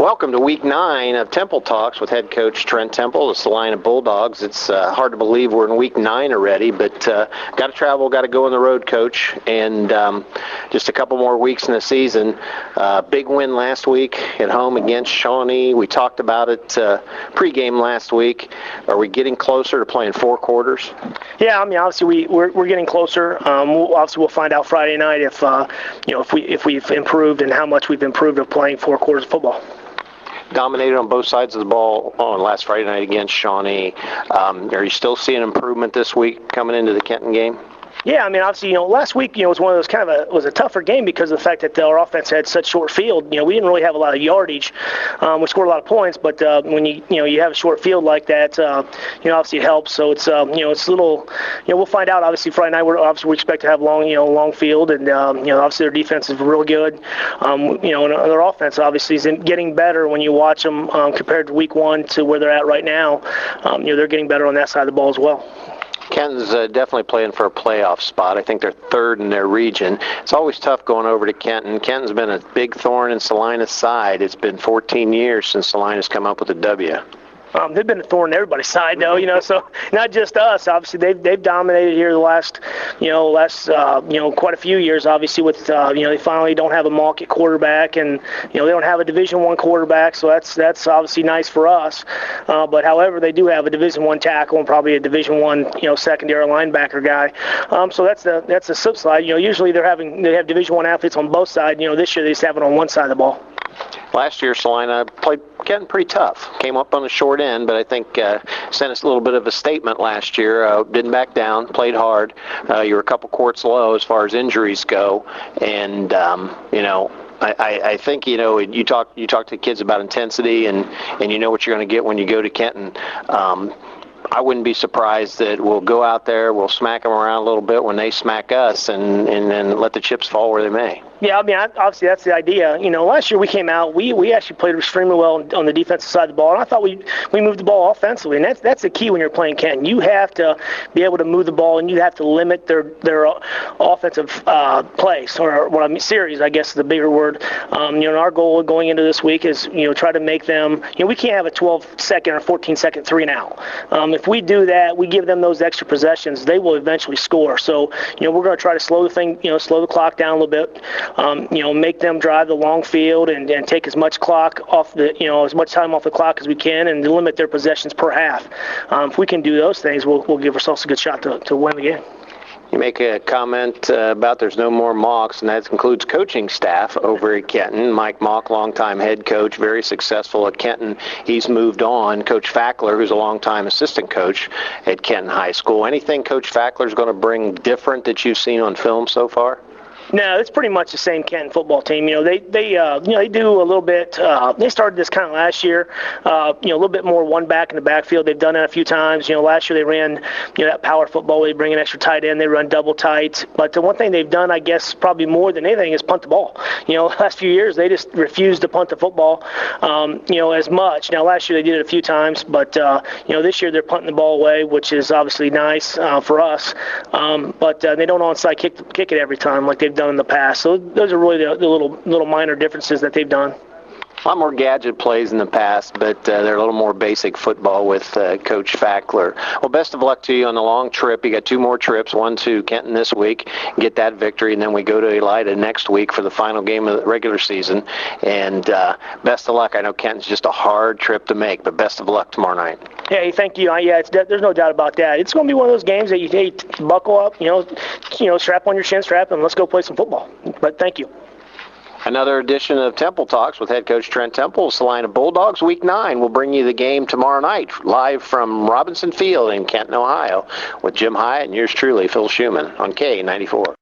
Welcome to Week 9 of Temple Talks with head coach Trent Temple, the Celina Bulldogs. It's hard to believe we're in Week 9 already, but got to travel, got to go on the road, Coach, and just a couple more weeks in the season. Big win last week at home against Shawnee. We talked about it pregame last week. Are we getting closer to playing 4 quarters? Yeah, I mean, obviously we're getting closer. We'll find out Friday night if we've improved and how much we've improved of playing 4 quarters of football. Dominated on both sides of the ball on last Friday night against Shawnee. Are you still seeing improvement this week coming into the Kenton game? Yeah, I mean, obviously, last week, was one of those was a tougher game because of the fact that our offense had such short field. We didn't really have a lot of yardage. We scored a lot of points, but when you have a short field like that, obviously it helps. So it's it's a little, we'll find out. Obviously, Friday night, we expect to have long field, and obviously their defense is real good. And their offense obviously is getting better when you watch them compared to week 1 to where they're at right now. They're getting better on that side of the ball as well. Kenton's definitely playing for a playoff spot. I think they're 3rd in their region. It's always tough going over to Kenton. Kenton's been a big thorn in Celina's side. It's been 14 years since Celina's come up with a W. They've been a thorn in everybody's side, though. So not just us. Obviously, they've dominated here the last quite a few years. Obviously, with they finally don't have a Malk at quarterback, and they don't have a Division I quarterback. So that's obviously nice for us. But however, they do have a Division I tackle and probably a Division I secondary linebacker guy. So that's the flip side. Usually they have Division I athletes on both sides. This year they just have it on one side of the ball. Last year, Celina played Kenton pretty tough. Came up on the short end, but I think sent us a little bit of a statement last year. Didn't back down, played hard. You were a couple quarts low as far as injuries go, and I think you talk to kids about intensity, and you know what you're going to get when you go to Kenton. I wouldn't be surprised that we'll go out there, we'll smack them around a little bit when they smack us, and then let the chips fall where they may. Yeah, I mean, obviously that's the idea. Last year we came out, we actually played extremely well on the defensive side of the ball, and I thought we moved the ball offensively, and that's the key when you're playing Kenton. You have to be able to move the ball, and you have to limit their offensive plays, or what I mean, series, I guess is the bigger word. Our goal going into this week is, try to make them, we can't have a 12-second or 14-second 3-and-out. If we do that, we give them those extra possessions, they will eventually score. So, we're going to try to slow the clock down a little bit. Make them drive the long field and take as much clock off as much time off the clock as we can, and limit their possessions per half. If we can do those things, we'll give ourselves a good shot to win the game. You make a comment about there's no more Malks, and that includes coaching staff over at Kenton. Mike Malk, longtime head coach, very successful at Kenton. He's moved on. Coach Fackler, who's a longtime assistant coach at Kenton High School. Anything Coach Fackler's going to bring different that you've seen on film so far? No, it's pretty much the same Kenton football team. They do a little bit. They started this kind of last year. A little bit more one back in the backfield. They've done that a few times. Last year they ran that power football. They bring an extra tight end. They run double tight. But the one thing they've done, I guess, probably more than anything, is punt the ball. Last few years they just refused to punt the football. As much. Now last year they did it a few times, but this year they're punting the ball away, which is obviously nice for us. But they don't onside kick it every time like they've done in the past. So those are really the little minor differences that they've done. A lot more gadget plays in the past, but they're a little more basic football with Coach Fackler. Well, best of luck to you on the long trip. You got 2 more trips, one to Kenton this week, get that victory, and then we go to Elida next week for the final game of the regular season. And best of luck. I know Kenton's just a hard trip to make, but best of luck tomorrow night. Hey, thank you. There's no doubt about that. It's going to be one of those games that you buckle up, strap on your shin strap, and let's go play some football. But thank you. Another edition of Temple Talks with head coach Trent Temple, Celina Bulldogs, Week 9. We'll bring you the game tomorrow night, live from Robinson Field in Kenton, Ohio, with Jim Hyatt and yours truly, Phil Schumann, on K94.